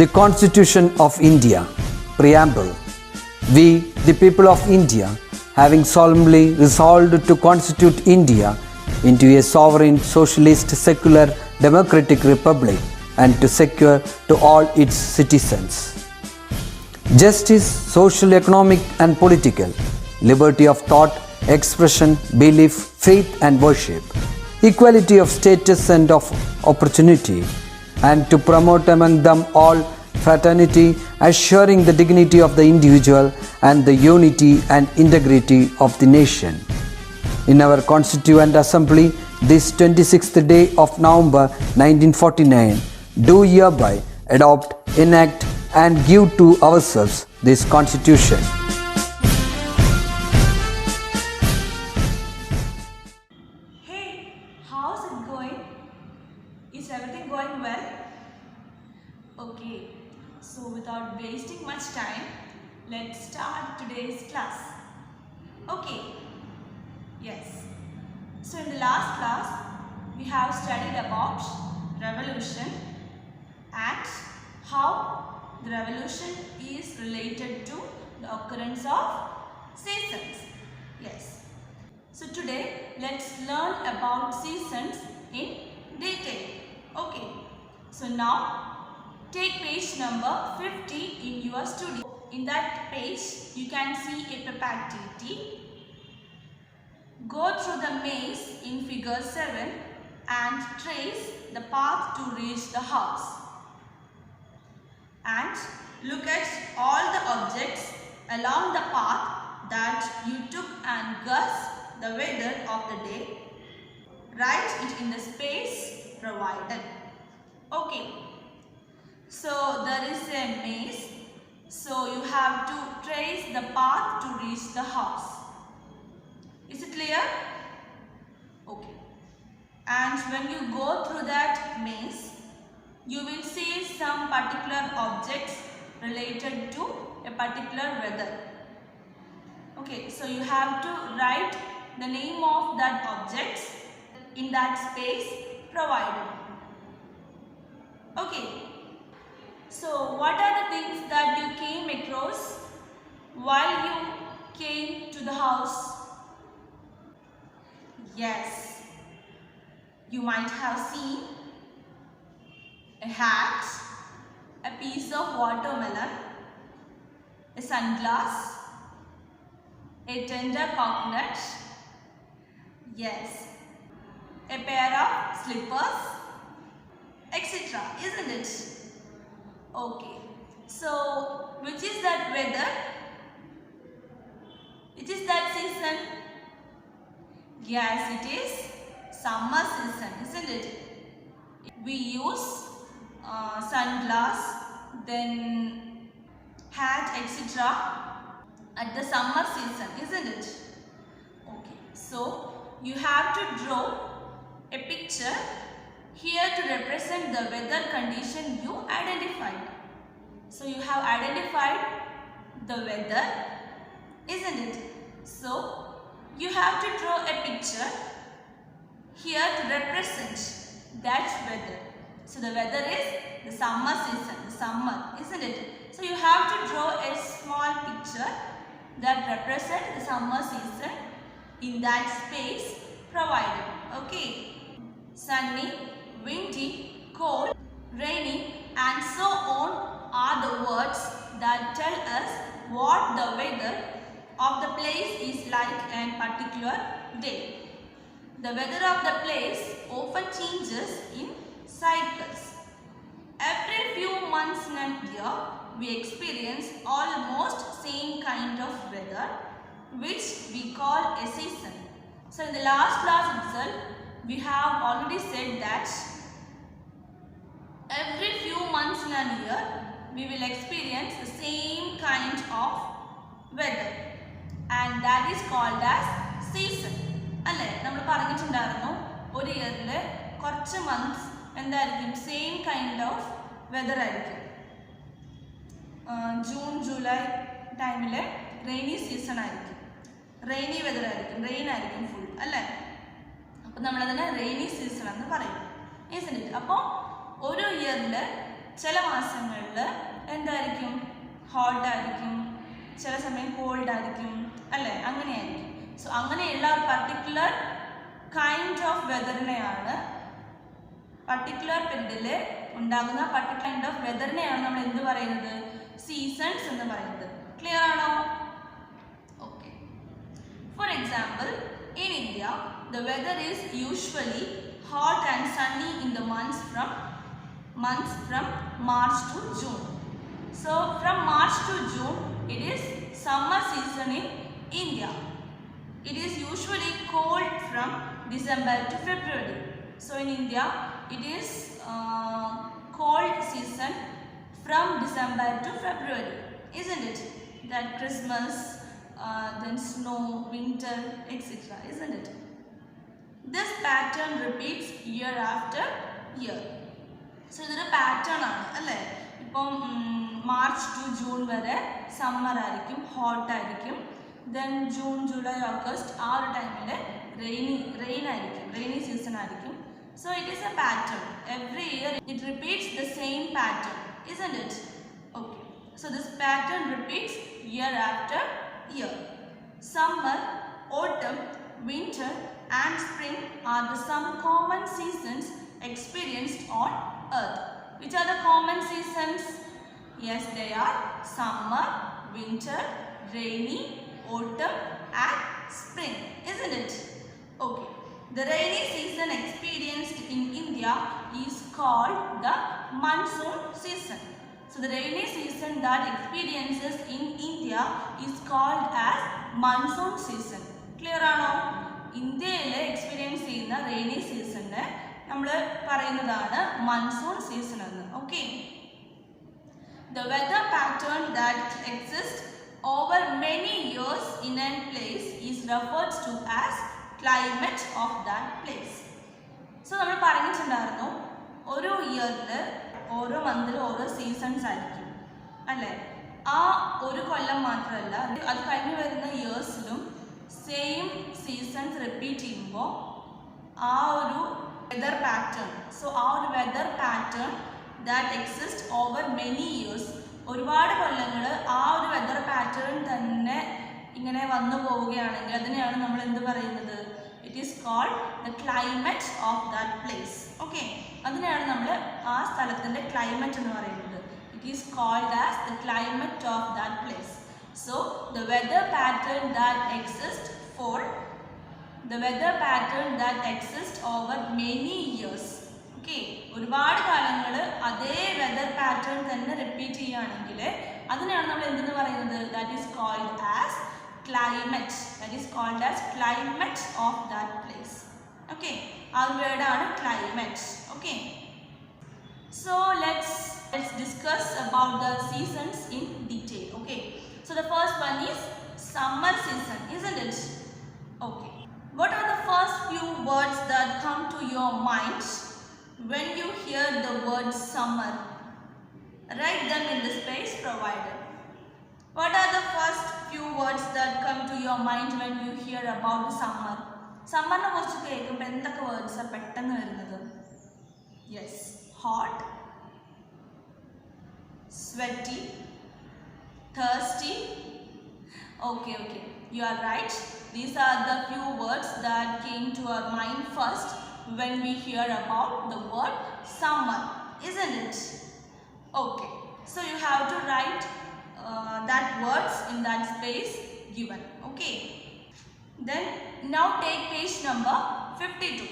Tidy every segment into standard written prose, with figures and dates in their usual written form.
The Constitution of India, Preamble. We, the people of India, having solemnly resolved to constitute India into a sovereign, socialist, secular, democratic republic and to secure to all its citizens justice, social, economic and political, liberty of thought, expression, belief, faith and worship, equality of status and of opportunity, and to promote among them all fraternity, assuring the dignity of the individual and the unity and integrity of the nation. In our Constituent Assembly, this 26th day of November 1949, do hereby adopt, enact and give to ourselves this Constitution. Hey, how's it going? Is everything going well? Okay, so without wasting much time, let's start today's class. Okay, yes. So in the last class, we have studied about revolution and how the revolution is related to the occurrence of seasons. Yes. So today, let's learn about seasons in detail. Okay. So now, take page number 50 in your studio. In that page, you can see a paper activity. Go through the maze in figure 7 and trace the path to reach the house. And look at all the objects along the path that you took and guess the weather of the day. Write it in the space provided. Okay. So there is a maze. So you have to trace the path to reach the house. Is it clear? Okay. And when you go through that maze, you will see some particular objects related to a particular weather. Okay, so you have to write the name of that objects in that space provided. Okay, so what are the things that you came across while you came to the house? Yes, you might have seen a hat, a piece of watermelon, a sunglass, a tender coconut, yes, a pair of slippers, etc. Isn't it? Okay. So, which is that weather? It is that season? Yes, it is summer season, isn't it? We use sunglass, then hat, etc. at the summer season, isn't it? Okay, so you have to draw a picture here to represent the weather condition you identified. So you have identified the weather, isn't it? So you have to draw a picture here to represent that weather. So the weather is the summer season, the summer, isn't it? So you have to draw a small picture that represents the summer season in that space provided. Okay. Sunny, windy, cold, rainy and so on are the words that tell us what the weather of the place is like on a particular day. The weather of the place often changes in cycles. Every few months in a year, we experience almost same kind of weather, which we call a season. So in the last class itself, we have already said that every few months in a year, we will experience the same kind of weather, and that is called as season. അല്ലേ നമ്മൾ പറഞ്ഞിട്ടുണ്ടായിരുന്നു ഒരു ഇയറിൽ കുറച്ച് months എന്തായിരിക്കും same kind of weather ആയിരിക്കും. June July ടൈമിൽ rainy season ആയിരിക്കും, റെയിനി വെതർ ആയിരിക്കും, റെയിൻ ആയിരിക്കും ഫുൾ അല്ലേ. അപ്പം നമ്മളതിനെ റെയിനി സീസൺ എന്ന് പറയും. അപ്പോൾ ഒരു ഇയറിൽ ചില മാസങ്ങളിൽ എന്തായിരിക്കും, ഹോട്ടായിരിക്കും, ചില സമയം കോൾഡ് ആയിരിക്കും അല്ലേ, അങ്ങനെയായിരിക്കും. സോ അങ്ങനെയുള്ള ഒരു പർട്ടിക്കുലർ കൈൻഡ് ഓഫ് വെതറിനെയാണ്, പർട്ടിക്കുലർ പീരീഡിൽ ഉണ്ടാകുന്ന പർട്ടിക്കുലർ കൈൻഡ് ഓഫ് വെതറിനെയാണ് നമ്മൾ എന്ത് പറയുന്നത്, സീസൺസ് എന്ന് പറയുന്നത്. ക്ലിയർ ആണോ? Okay. For example, in India the weather is usually hot and sunny in the months from March to June. So from March to June it is summer season in India. It is usually cold from December to February. So in India it is cold season from December to February, isn't it? That Christmas, then snow, winter, etc., isn't it? This pattern repeats year after year. So ഇതൊരു pattern ആണ് അല്ലേ. ഇപ്പം March to June വരെ summer ആയിരിക്കും, hot ആയിരിക്കും. Then June, July, August ആ ഒരു ടൈമിൽ റെയിൻ ആയിരിക്കും, റെയിനി സീസൺ ആയിരിക്കും. So it is a pattern. Every year it repeats the same pattern, isn't it? Okay. So this pattern repeats year after year. Summer, autumn, winter and spring are the some common seasons experienced on earth. Which are the common seasons? Yes, they are summer, winter, rainy, autumn and spring, isn't it? Okay. The rainy season experienced in India is called the monsoon season. So the rainy season that experiences in India is called as monsoon season. Clear ആണോ? ഇന്ത്യയിലെ experience ചെയ്യുന്ന rainy സീസണിനെ നമ്മൾ പറയുന്നതാണ് monsoon season എന്ന്. Okay. The weather pattern that exists over many years in a place is referred to as climate of that place. So നമ്മൾ പറഞ്ഞിട്ടുണ്ടായിരുന്നു, ഓരോ ഇയറിൽ ഓരോ മന്തിൽ ഓരോ സീസൺസ് ആയിരിക്കും അല്ലേ. ആ ഒരു കൊല്ലം മാത്രമല്ല, അത് കഴിഞ്ഞ് വരുന്ന ഇയേഴ്സിലും സെയിം സീസൺസ് റിപ്പീറ്റ് ചെയ്യുമ്പോൾ ആ ഒരു വെതർ പാറ്റേൺ, സോ ആ ഒരു weather pattern that exist over many years, ഒരുപാട് കൊല്ലങ്ങൾ ആ ഒരു വെതർ പാറ്റേൺ തന്നെ ഇങ്ങനെ വന്നു പോവുകയാണെങ്കിൽ അതിനെയാണ് നമ്മൾ എന്ത് പറയുന്നത്, it is called the climate of that place. Okay. അതിനെയാണ് നമ്മൾ ആ സ്ഥലത്തിൻ്റെ ക്ലൈമറ്റ് എന്ന് പറയുന്നത്. It is called as the climate of that place. So the weather pattern that exist over many years. Okay. ഒരുപാട് കാലങ്ങൾ അതേ വെതർ പാറ്റേൺ തന്നെ റിപ്പീറ്റ് ചെയ്യുകയാണെങ്കിൽ അതിനെയാണ് നമ്മൾ എന്തെന്ന് പറയുന്നത്, that is called as climate. That is called as climate of that place. Okay. Our word ആണ് climate. Okay. So let's discuss about the seasons in detail. Okay. So the first one is summer season, isn't it? Okay. What are the first few words that come to your mind when you hear the word summer? Write them in the space provided. What are the first few words that come to your mind when you hear about the summer? സമ്മറിനെ കുറിച്ച് കേൾക്കുമ്പോൾ എന്തൊക്കെ വേർഡ്സാണ് പെട്ടെന്ന് വരുന്നത്? Yes, hot, sweaty, thirsty. Okay, you are right. These are the few words that came to our mind first when we hear about the word summer, isn't it? Okay, so you have to write that words in that space given. Okay. Then now take page number 52.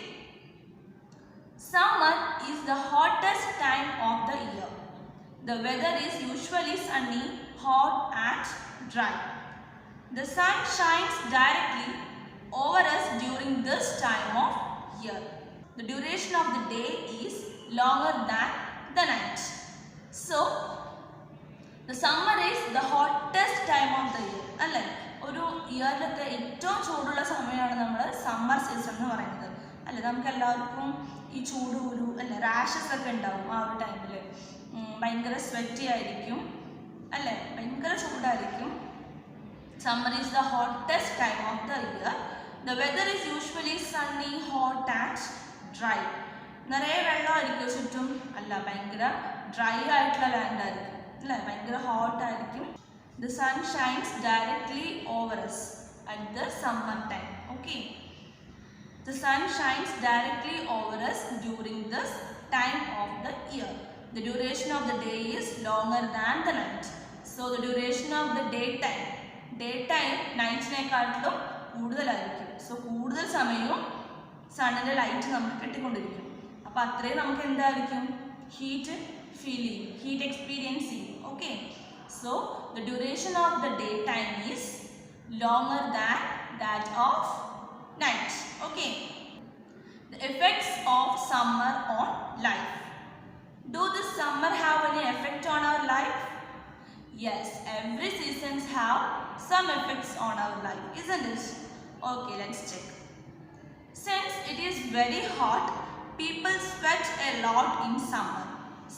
Summer is the hottest time of the year. The weather is usually sunny, hot and dry. The sun shines directly over us during this time of year. The duration of the day is longer than the night. So the summer is the hottest time of the year. അല്ലേ, ഒരു ഇയറിലത്തെ ഏറ്റവും ചൂടുള്ള സമയമാണ് നമ്മൾ summer season എന്ന് പറയുന്നത് അല്ലേ. നമുക്ക് എല്ലാവർക്കും ഈ ചൂട് അല്ലേ, റാഷസ് ഒക്കെ ഉണ്ടാവും ആ ഒരു ടൈമിൽ. ഭയങ്കര സ്വെറ്റി ആയിരിക്കും അല്ലേ, ഭയങ്കര ചൂടായിരിക്കും. Summer is the hottest time of the year. The weather is usually sunny, hot and dry. നിറയെ വെള്ളമായിരിക്കും ചുറ്റും പറ്റും? അല്ല, ഭയങ്കര ഡ്രൈ ആയിട്ടുള്ള ലാൻഡ് ആയിരിക്കും അല്ലേ, ഭയങ്കര ഹോട്ട് ആയിരിക്കും. The sun shines directly over us at the summer time. Okay, the sun shines directly over us during this time of the year. The duration of the day is longer than the night. So the duration of the daytime നൈറ്റിനെക്കാട്ടിലും കൂടുതലായിരിക്കും. So കൂടുതൽ സമയവും സണ്ണിൻ്റെ light നമുക്ക് കിട്ടിക്കൊണ്ടിരിക്കും. അപ്പോൾ അത്രയും നമുക്ക് എന്തായിരിക്കും? Heat feel ചെയ്യും, heat experience ചെയ്യും. Okay, so the duration of the daytime is longer than that of night. Okay, the effects of summer on life. Do this summer have any effect on our life? Yes, every seasons have some effects on our life, isn't it? Okay, let's check. Since it is very hot, people sweat a lot in summer.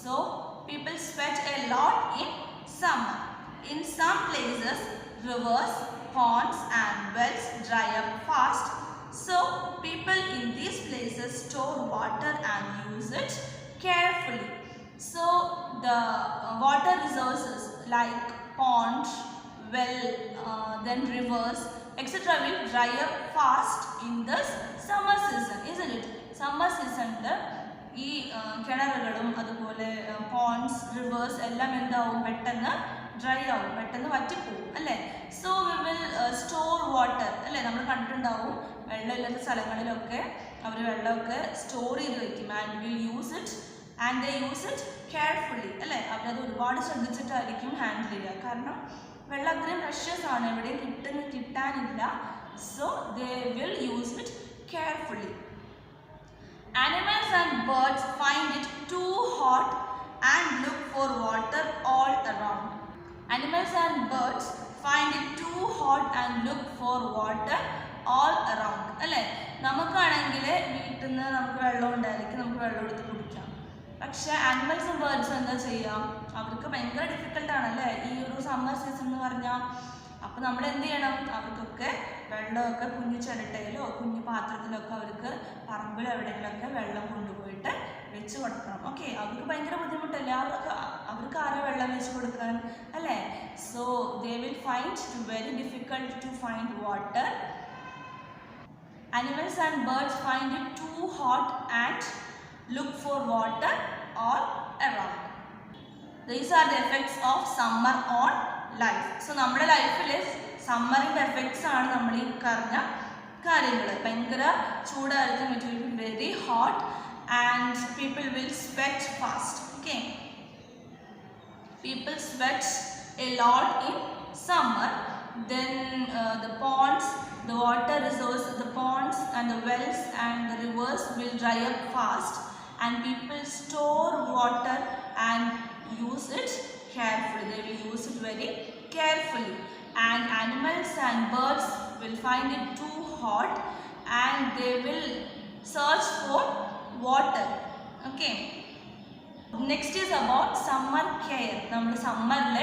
So people sweat a lot in summer. In some places, rivers, ponds and wells dry up fast. So people in these places store water and use it carefully. So the water resources like ponds, well, then rivers, etc. will dry up fast in this summer season, isn't it? Summer season ഈ കിണറുകളും അതുപോലെ Ponce, reverse എല്ലാം എന്താവും? പെട്ടെന്ന് dry ആവും, പെട്ടെന്ന് വറ്റിപ്പോവും അല്ലേ. So we will store water അല്ലേ, നമ്മൾ കണ്ടിട്ടുണ്ടാവും വെള്ളമില്ലാത്ത സ്ഥലങ്ങളിലൊക്കെ അവർ വെള്ളമൊക്കെ സ്റ്റോർ ചെയ്ത് വെക്കും. And will use it and they use it carefully അല്ലേ. അവരത് ഒരുപാട് ശ്രദ്ധിച്ചിട്ടായിരിക്കും ഹാൻഡിൽ ചെയ്യുക, കാരണം വെള്ളം അത്രയും പ്രഷ്യസ് ആണ്, എവിടെയും കിട്ടാനില്ല. So they will use it carefully. Animals and birds find it too hot and look for water all around. Animals and birds find it too hot and look for water all around. അല്ലേ, നമുക്കാണെങ്കിൽ വീട്ടിൽ നിന്ന് നമുക്ക് വെള്ളം ഉണ്ടായിരിക്കും, നമുക്ക് വെള്ളം എടുത്ത് കുടിക്കാം. പക്ഷേ ആനിമൽസും ബേർഡ്സും എന്താ ചെയ്യാം? അവർക്ക് ഭയങ്കര ഡിഫിക്കൽട്ടാണല്ലേ ഈ ഒരു സമ്മർ സീസൺ എന്ന് പറഞ്ഞാൽ. അപ്പോൾ നമ്മൾ എന്ത് ചെയ്യണം? അവർക്കൊക്കെ വെള്ളമൊക്കെ കുഞ്ഞു ചിരട്ടയിലോ കുഞ്ഞു പാത്രത്തിലൊക്കെ അവർക്ക് പറമ്പിൽ എവിടെയെങ്കിലുമൊക്കെ വെള്ളം കൊണ്ടുപോയിട്ട് വെച്ച് കൊടുക്കണം. ഓക്കെ, അവർക്ക് ഭയങ്കര ബുദ്ധിമുട്ടല്ലേ, അവർക്ക് ആരോ വെള്ളം വെച്ച് കൊടുക്കാൻ അല്ലേ. So they will find it very difficult to find water. Animals and birds find it too hot and look for water all around. These are the effects of summer on life. So നമ്മുടെ ലൈഫിൽ സമ്മറിൻ്റെ effects ആണ് നമ്മൾ ഈ പറഞ്ഞ കാര്യങ്ങൾ. ഭയങ്കര ചൂടായിരിക്കും, it will be very hot and people will sweat fast. Okay, people sweat a lot in summer. Then the ponds, the water resource, the ponds and the wells and the rivers will dry up fast, and people store water and use it carefully. They will use it very carefully. And animals and birds will find it too hot and they will search for water. Okay, next is about summer care. നമ്മൾ സമ്മറിൽ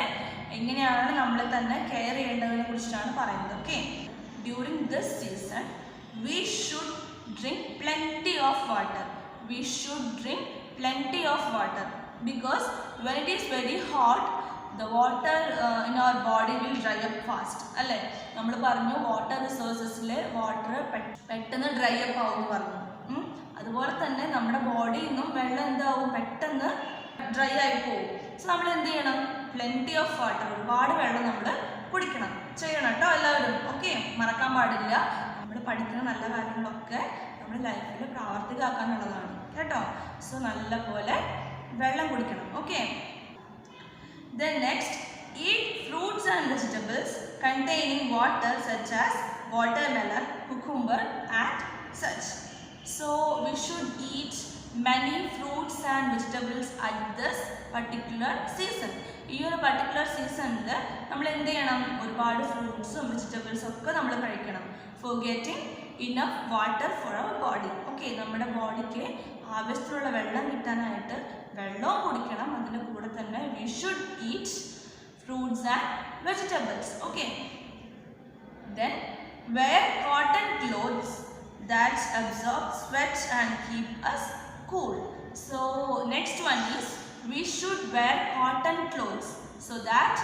എങ്ങനെയാണ് നമ്മൾ തന്നെ care ചെയ്യേണ്ടതിനെ കുറിച്ചാണ് പറയുന്നത്. Okay, during this season we should drink plenty of water. We should drink plenty of water because when it is very hot the water in our body will dry up fast അല്ലേ. നമ്മൾ പറഞ്ഞു water റിസോഴ്സസിൽ water പെട്ടെന്ന് dry up ആവും എന്ന് പറഞ്ഞു. അതുപോലെ തന്നെ നമ്മുടെ ബോഡിയിൽ നിന്നും വെള്ളം എന്താവും? പെട്ടെന്ന് ഡ്രൈ ആയി പോകും. സോ നമ്മൾ എന്ത് ചെയ്യണം? പ്ലെൻറ്റി ഓഫ് വാട്ടർ, ഒരുപാട് വെള്ളം നമ്മൾ കുടിക്കണം, ചെയ്യണം കേട്ടോ എല്ലാവരും. ഓക്കെ, മറക്കാൻ പാടില്ല. നമ്മൾ പഠിക്കുന്ന നല്ല കാര്യങ്ങളൊക്കെ നമ്മുടെ ലൈഫിൽ പ്രാവർത്തികമാക്കാനുള്ളതാണ് കേട്ടോ. സോ നല്ല പോലെ വെള്ളം കുടിക്കണം. Okay, then next, eat fruits and vegetables containing water such as watermelon, cucumber and such. So we should eat many fruits and vegetables at this particular season. ഈ ഒരു പർട്ടിക്കുലർ സീസണിൽ നമ്മൾ എന്ത് ചെയ്യണം? ഒരുപാട് ഫ്രൂട്ട്സും വെജിറ്റബിൾസും ഒക്കെ നമ്മൾ കഴിക്കണം. For getting enough water for our body. Okay, നമ്മുടെ ബോഡിക്ക് ആവശ്യത്തിലുള്ള വെള്ളം കിട്ടാനായിട്ട് വെള്ളവും കുടിക്കണം. അതിൻ്റെ കൂടെ തന്നെ we should eat fruits and vegetables. Okay, then wear cotton clothes that absorb sweat and keep us cool. So next one is we should wear cotton clothes so that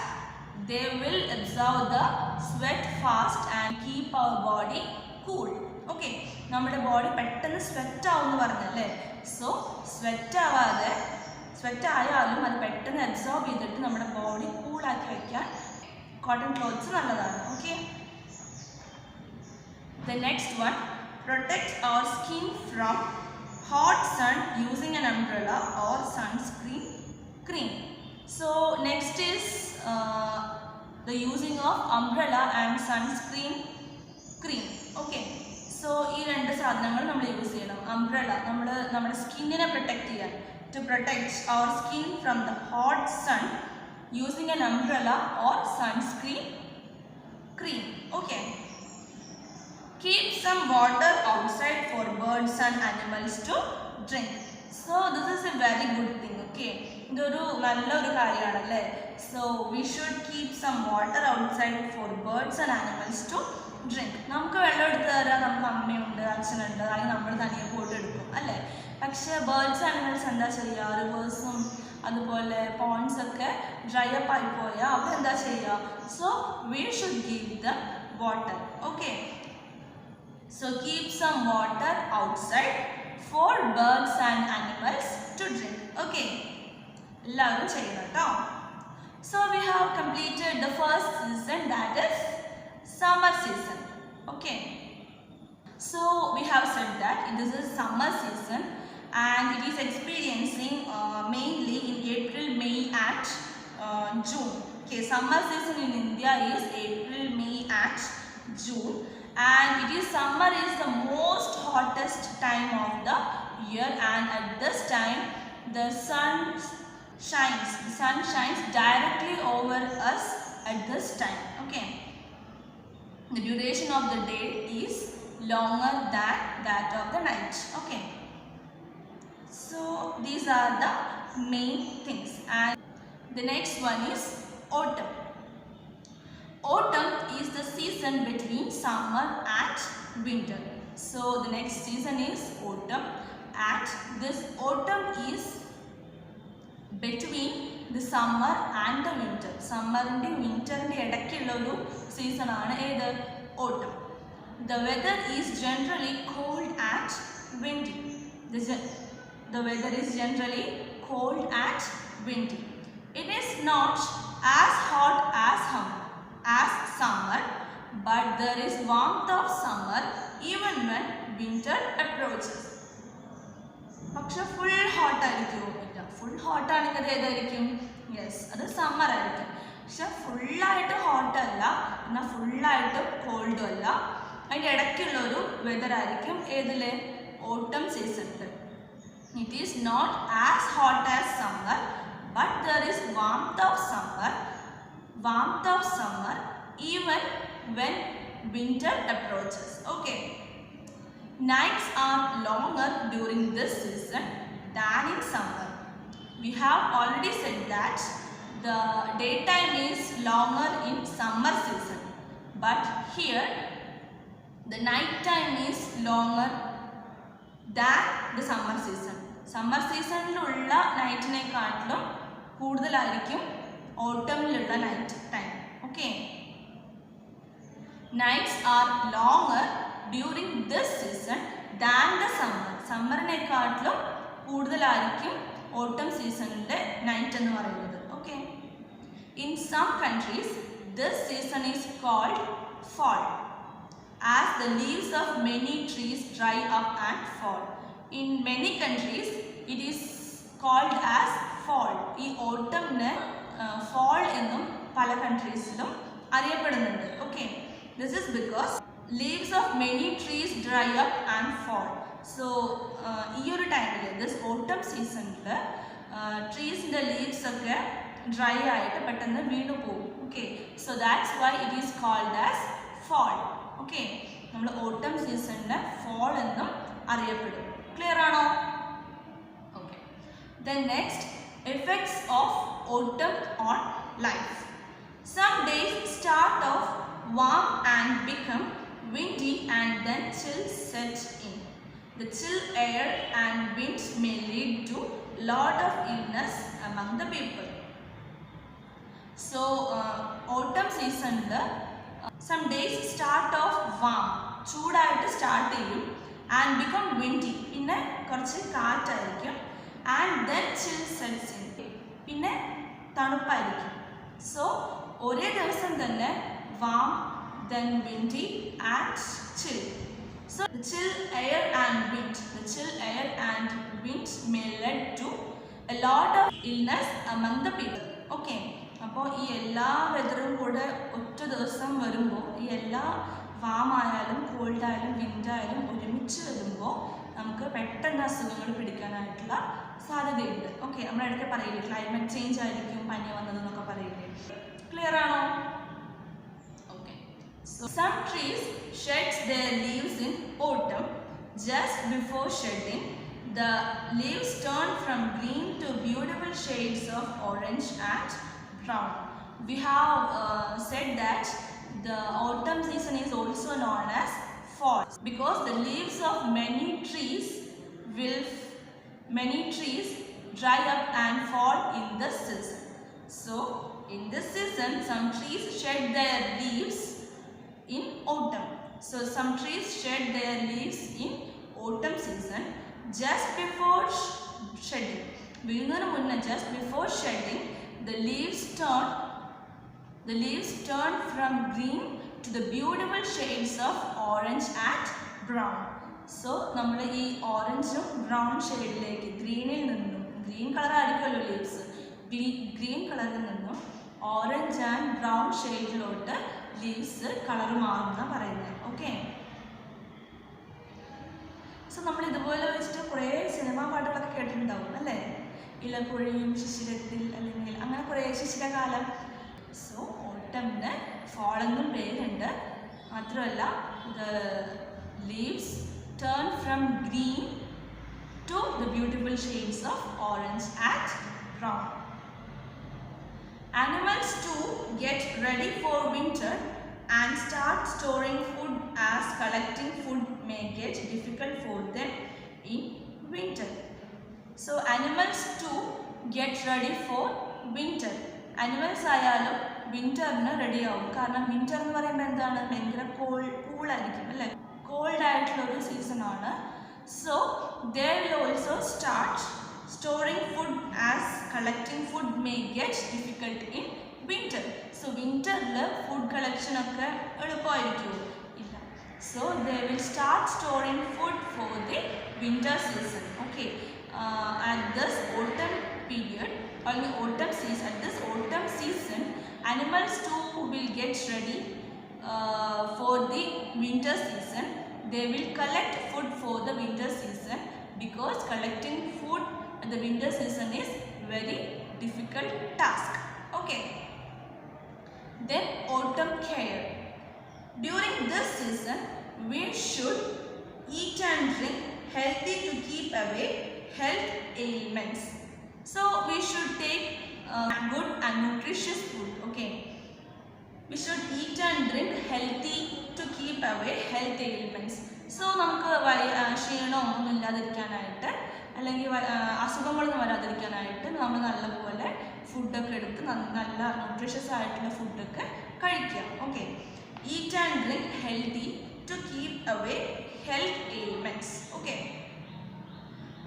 they will absorb the sweat fast and keep our body cool. Okay, നമ്മുടെ body പെട്ടെന്ന് sweat ആവുമെന്ന് പറഞ്ഞല്ലേ. So sweat ആയാലും അത് പെട്ടെന്ന് absorb ചെയ്തിട്ട് നമ്മുടെ body കൂളാക്കി വെക്കാൻ കോട്ടൺ ക്ലോത്ത്സ് നല്ലതാണ്. Okay, the next one, protect our skin from hot sun using an umbrella or sunscreen cream. So next is the using of umbrella and sunscreen cream. Okay, so ഈ രണ്ട് സാധനങ്ങൾ നമ്മൾ use ചെയ്യണം. umbrella നമ്മുടെ സ്കിന്നിനെ protect ചെയ്യാൻ, to protect our skin from the hot sun using an umbrella or sunscreen cream. Okay, keep some water outside for birds and animals to drink. So this is a very good thing. Okay, ഇതൊരു നല്ലൊരു കാര്യമാണല്ലേ. So we should keep some water outside for birds and animals to drink. നമുക്ക് വെള്ളം എടുത്ത് തരാൻ നമുക്ക് അമ്മയുണ്ട്, അച്ഛനുണ്ട്, അതിന് നമ്മൾ തനിയെ പോയിട്ട് എടുക്കും അല്ലേ. പക്ഷേ ബേർഡ്സ് ആനിമൽസ് എന്താ ചെയ്യുക, റിവേഴ്സും അതുപോലെ പോൺസ് ഒക്കെ ഡ്രൈ അപ്പ് ആയി പോയാൽ അവരെന്താ ചെയ്യുക. So we should give them water. Okay, so keep some water outside for birds and animals to drink. Okay, എല്ലാവരും ചെയ്യണം കേട്ടോ. So we have completed the first season, that is summer season. Okay, so we have said that this is summer season and it is experiencing mainly in April, May and June. Okay, summer season in India is April, May and June, and it is summer is the most hottest time of the year, and at this time the sun shines directly over us at this time. Okay, the duration of the day is longer than that of the night. Okay, so these are the main things. And the next one is autumn. Autumn is the season between summer and winter. So the next season is autumn, and this autumn is between the summer and the winter. സമ്മറിൻ്റെ വിൻ്ററിൻ്റെ ഇടയ്ക്കുള്ള ഒരു സീസണാണ് ഏത്, autumn. The weather is generally cold and windy. The weather is generally cold and windy. It is not as hot as summer, but there is warmth of summer even when winter approaches. പക്ഷെ full hot ആയിരിക്കുമോ? ഇല്ല, full hot ആണെങ്കിൽ ഏതായിരിക്കും? Yes, അത് summer ആയിരിക്കും. പക്ഷെ ഫുള്ളായിട്ട് ഹോട്ടല്ല, എന്നാൽ ഫുള്ളായിട്ട് കോൾഡും അല്ല, അതിൻ്റെ ഇടയ്ക്കുള്ളൊരു വെതർ ആയിരിക്കും ഏതിൽ, ഓട്ടം സീസണിൽ. It is not as hot as summer, but there is warmth of summer even when winter approaches. Okay, nights are longer during this season than in summer. We have already said that the daytime is longer in summer season, but here the night time is longer than the summer season. Summer seasoniലുള്ള നൈറ്റിനെക്കാട്ടിലും കൂടുതലായിരിക്കും ഓട്ടമിലുള്ള night time. Okay, nights are longer during this season than the summer. സമ്മറിനെക്കാട്ടിലും കൂടുതലായിരിക്കും autumn സീസണിൻ്റെ night എന്ന് പറയുന്നത്. ഓക്കെ, in some countries this season is called fall, as the leaves of many trees dry up and fall. In many countries it is called as fall. ഈ ഓട്ടമിന് fall എന്നും പല കൺട്രീസിലും അറിയപ്പെടുന്നുണ്ട്. Okay, this is because leaves of many trees dry up and fall. So ഈ ഒരു ടൈമിൽ, this ഓട്ടം സീസണിൽ ട്രീസിൻ്റെ leaves ഒക്കെ ഡ്രൈ ആയിട്ട് പെട്ടെന്ന് വീണു പോകും. Okay, so that's why it is called as fall. Okay, നമ്മൾ ഓട്ടം സീസണിനെ fall എന്നും അറിയപ്പെടും. ക്ലിയർ ആണോ? Okay, then next, effects of autumn on life. Some days start off warm and become windy and then chill set in. The chill air and winds may lead to lot of illness among the people. So autumn season some days start off warm, ചൂടായിട്ട് start ചെയ്യും and become windy, പിന്നെ കുറച്ച് കാറ്റായിരിക്കും and then chill sets in, പിന്നെ തണുപ്പായിരിക്കും. So ഒരേ ദിവസം തന്നെ warm, then windy and chill. So the chill air and wind may lead to a lot of illness among the people. Okay, അപ്പോൾ ഈ എല്ലാ വെതറും കൂടെ ഒറ്റ ദിവസം വരുമ്പോൾ, ഈ എല്ലാ വാം ആയാലും കോൾഡ് ആയാലും വിൻഡായാലും ഒരുമിച്ച് വരുമ്പോൾ നമുക്ക് പെട്ടെന്ന് അസുഖങ്ങൾ പിടിക്കാനായിട്ടുള്ള സാധ്യതയുണ്ട്. ഓക്കെ, നമ്മളിടയ്ക്ക് പറയില്ലേ ക്ലൈമറ്റ് ചേഞ്ച് ആയിരിക്കും പനി വന്നതെന്നൊക്കെ പറയില്ലേ. ക്ലിയർ ആണോ? Okay. So some trees sheds their leaves in autumn. Just before shedding, the leaves turn from green to beautiful shades of orange and brown. We have said that the autumn season is also known as fall because the leaves of many trees dry up and fall in this season. So in this season some trees shed their leaves in autumn. So some trees shed their leaves in autumn season just before shedding. വീഴുന്നതിന് മുന്നേ just before shedding the leaves turn from green to the beautiful shades of orange and brown. So നമ്മൾ ഈ ഓറഞ്ചും brown ഷെയ്ഡിലേക്ക് ഗ്രീനിൽ നിന്നും, green colour ആയിരിക്കുമല്ലോ leaves, green കളറിൽ നിന്നും ഓറഞ്ച് ആൻഡ് ബ്രൗൺ ഷെയ്ഡിലോട്ട് ലീവ്സ് കളർ മാറുന്ന പറയുന്നത്. ഓക്കെ, സോ നമ്മൾ ഇതുപോലെ വെച്ചിട്ട് കുറേ സിനിമാ പാട്ടുകളൊക്കെ കേട്ടിട്ടുണ്ടാവും അല്ലേ? ഇലപ്പുഴയും ശിശിരത്തിൽ, അല്ലെങ്കിൽ അങ്ങനെ കുറേ ശിശിരകാലം. സോ ഓട്ടമിന് fall എന്നും പേരുണ്ട്. മാത്രമല്ല the leaves turn from green to the beautiful shades of orange and brown. Animals too get ready for winter and start storing food as collecting food may get difficult for them in winter. So animals too get ready for winter. Animals ആയാലും വിൻ്ററിന് ready ആവും. കാരണം winter എന്ന് പറയുമ്പോൾ എന്താണ്, ഭയങ്കര കൂളായിരിക്കും അല്ലേ, cold ആയിട്ടുള്ളൊരു സീസണാണ്. So they will also start storing food as collecting food may get difficult in winter. So വിൻ്ററിൽ ഫുഡ് കളക്ഷനൊക്കെ എളുപ്പമായിരിക്കുമോ? ഇല്ല. So they will start storing food for the winter season. Okay, at this autumn period or the autumn season, at this autumn season animals too will get ready for the winter season. They will collect food for the winter season because collecting food at the winter season is very difficult task. Okay, then autumn care. During this season we should eat and drink healthy to keep away health ailments. So we should take good and nutritious food. Okay, we should eat and drink healthy to keep away health ailments. So നമുക്ക് ക്ഷീണം ഒന്നും ഇല്ലാതിരിക്കാനായിട്ട്, അല്ലെങ്കിൽ അസുഖങ്ങളൊന്നും വരാതിരിക്കാനായിട്ട് നമ്മൾ നല്ലപോലെ ഫുഡൊക്കെ എടുത്ത് നല്ല ന്യൂട്രീഷ്യസ് ആയിട്ടുള്ള ഫുഡൊക്കെ കഴിക്കുക. Okay, eat and drink healthy to keep away health ailments. Okay,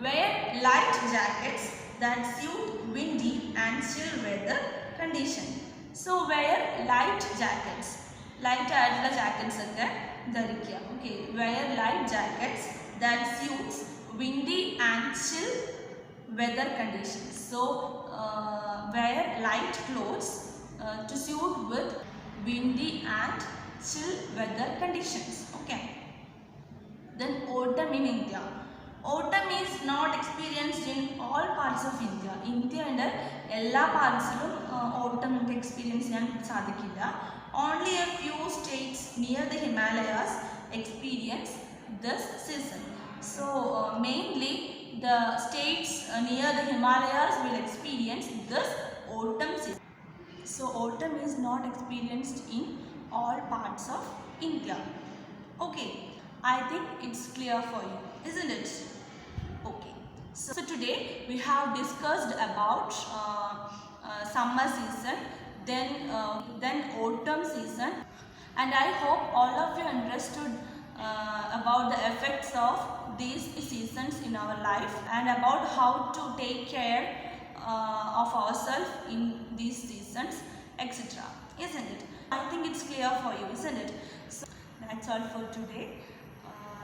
wear light jackets that suit windy and chill weather condition. So wear light jackets, light ആയിട്ടുള്ള ജാക്കറ്റ്സ് ഒക്കെ ധരിക്കുക. Okay, wear light jackets that suits windy and chill weather conditions. So wear light clothes to suit with windy and chill weather conditions. Okay, then autumn in India. Autumn is not experienced in all parts of India. ഇന്ത്യയുടെ എല്ലാ പാർട്സിലും ഓട്ടം നമുക്ക് experience ചെയ്യാൻ സാധിക്കില്ല. Only a few states near the Himalayas experience this season. So mainly the states near the Himalayas will experience this autumn season. So autumn is not experienced in all parts of India. Okay, I think it's clear for you. isn't it? Okay. So today we have discussed about summer season, then autumn season, and I hope all of you understood about the effects of these seasons in our life and about how to take care of ourselves in these seasons, etc. Isn't it? I think it's clear for you, isn't it? So that's all for today.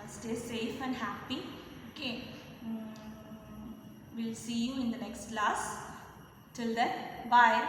Stay safe and happy. Okay. We'll see you in the next class. Till then, bye.